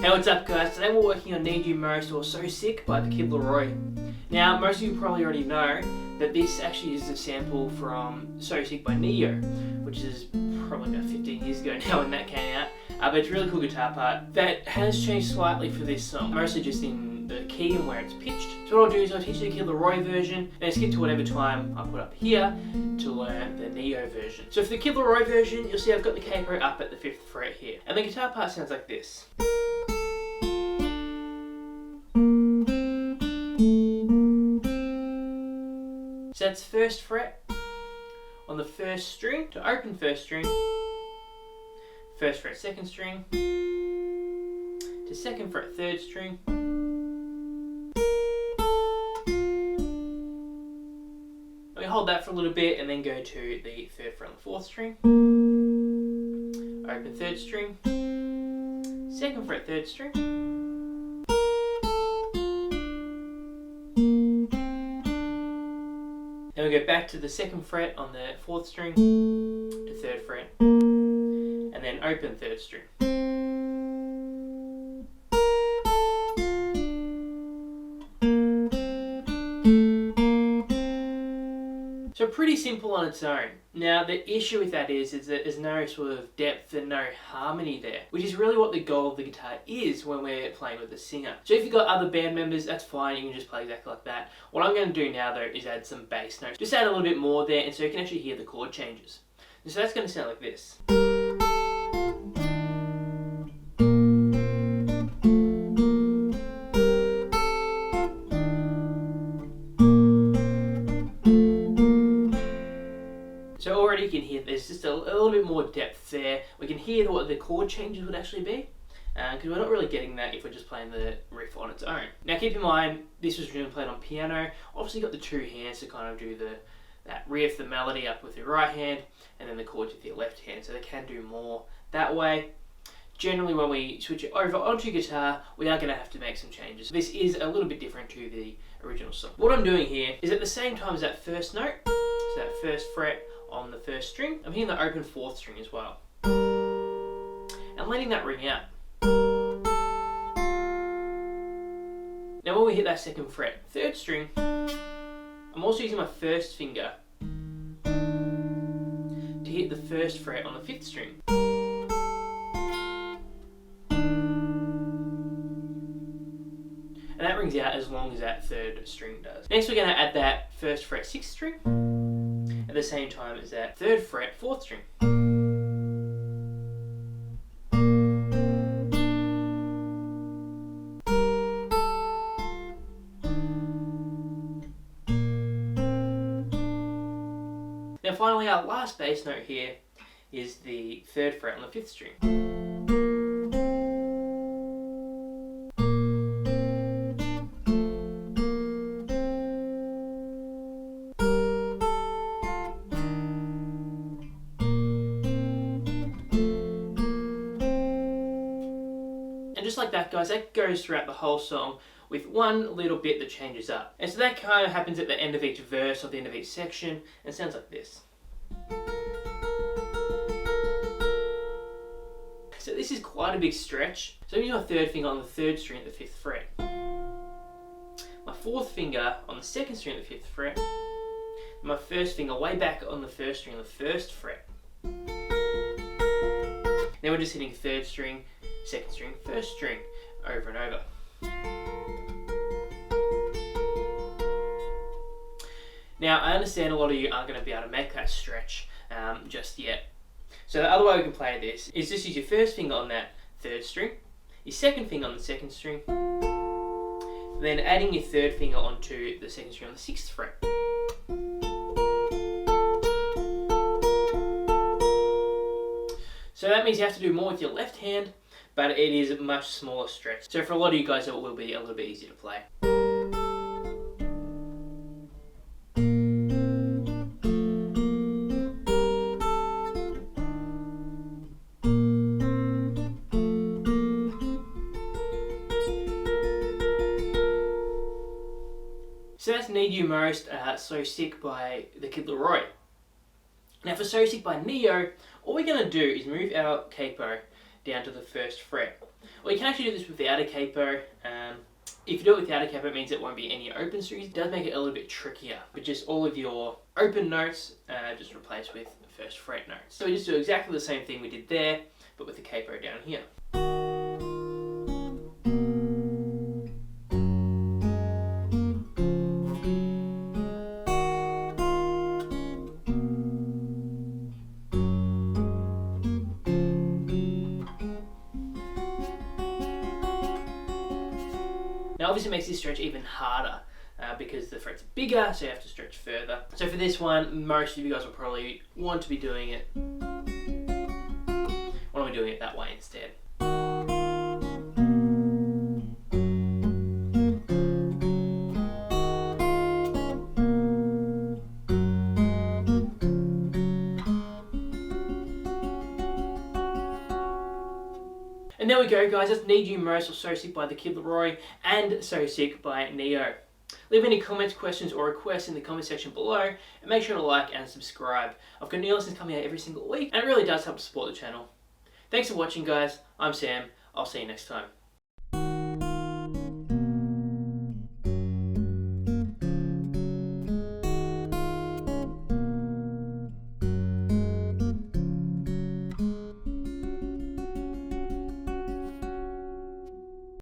Hey, what's up guys? Today we're working on Need You Most or So Sick by the Kid LAROI. Now, most of you probably already know that this actually is a sample from So Sick by Neo, which is probably about 15 years ago now when that came out. But it's a really cool guitar part that has changed slightly for this song, mostly just in the key and where it's pitched. So what I'll do is I'll teach you the Kid LAROI version, and skip to whatever time I put up here to learn the Neo version. So for the Kid LAROI version, you'll see I've got the capo up at the 5th fret here. And the guitar part sounds like this. So that's 1st fret on the 1st string to open 1st string, 1st fret 2nd string, to 2nd fret 3rd string, and we hold that for a little bit and then go to the 3rd fret on the 4th string, open 3rd string, 2nd fret 3rd string, then we go back to the 2nd fret on the 4th string to 3rd fret, and then open 3rd string. So pretty simple on its own. Now the issue with that is that there's no sort of depth and no harmony there, which is really what the goal of the guitar is when we're playing with the singer. So if you've got other band members, that's fine, you can just play exactly like that. What I'm going to do now though is add some bass notes. Just add a little bit more there, and so you can actually hear the chord changes. And so that's going to sound like this. So already you can hear there's just a little bit more depth there. We can hear what the chord changes would actually be, because we're not really getting that if we're just playing the riff on its own. Now keep in mind, this was originally played on piano. Obviously you've got the 2 hands to kind of do that riff, the melody up with your right hand, and then the chords with your left hand, so they can do more that way. Generally when we switch it over onto guitar, we are going to have to make some changes. This is a little bit different to the original song. What I'm doing here is at the same time as that 1st note, so that 1st fret on the 1st string, I'm hitting the open 4th string as well, and letting that ring out. Now when we hit that 2nd fret 3rd string, I'm also using my 1st finger to hit the 1st fret on the 5th string. And that rings out as long as that 3rd string does. Next we're going to add that 1st fret 6th string at the same time as that 3rd fret 4th string. Now finally our last bass note here is the 3rd fret on the 5th string. And just like that guys, that goes throughout the whole song with one little bit that changes up. And so that kind of happens at the end of each verse or the end of each section, and it sounds like this. So this is quite a big stretch. So I'm using my 3rd finger on the 3rd string at the 5th fret, my 4th finger on the 2nd string at the 5th fret, and my 1st finger way back on the 1st string on the 1st fret. Then we're just hitting 3rd string, 2nd string, 1st string over and over. Now I understand a lot of you aren't going to be able to make that stretch just yet. So the other way we can play this is just use your 1st finger on that 3rd string, your 2nd finger on the 2nd string, then adding your 3rd finger onto the 2nd string on the 6th fret. So that means you have to do more with your left hand, but it is a much smaller stretch. So for a lot of you guys it will be a little bit easier to play. So that's Need You Most, So Sick by the Kid LAROI. Now for So Sick by Neo, all we're going to do is move our capo down to the 1st fret. Or you can actually do this without a capo. If you do it without a capo, it means it won't be any open strings. It does make it a little bit trickier, but just all of your open notes just replaced with first fret notes. So we just do exactly the same thing we did there, but with the capo down here. Now obviously it makes this stretch even harder because the frets are bigger, so you have to stretch further. So for this one, most of you guys will probably want to be doing it that way instead. And there we go, guys. That's Need You Most or So Sick by the Kid LAROI and So Sick by Neo. Leave any comments, questions or requests in the comment section below, and make sure to like and subscribe. I've got new lessons coming out every single week, and it really does help to support the channel. Thanks for watching, guys. I'm Sam. I'll see you next time.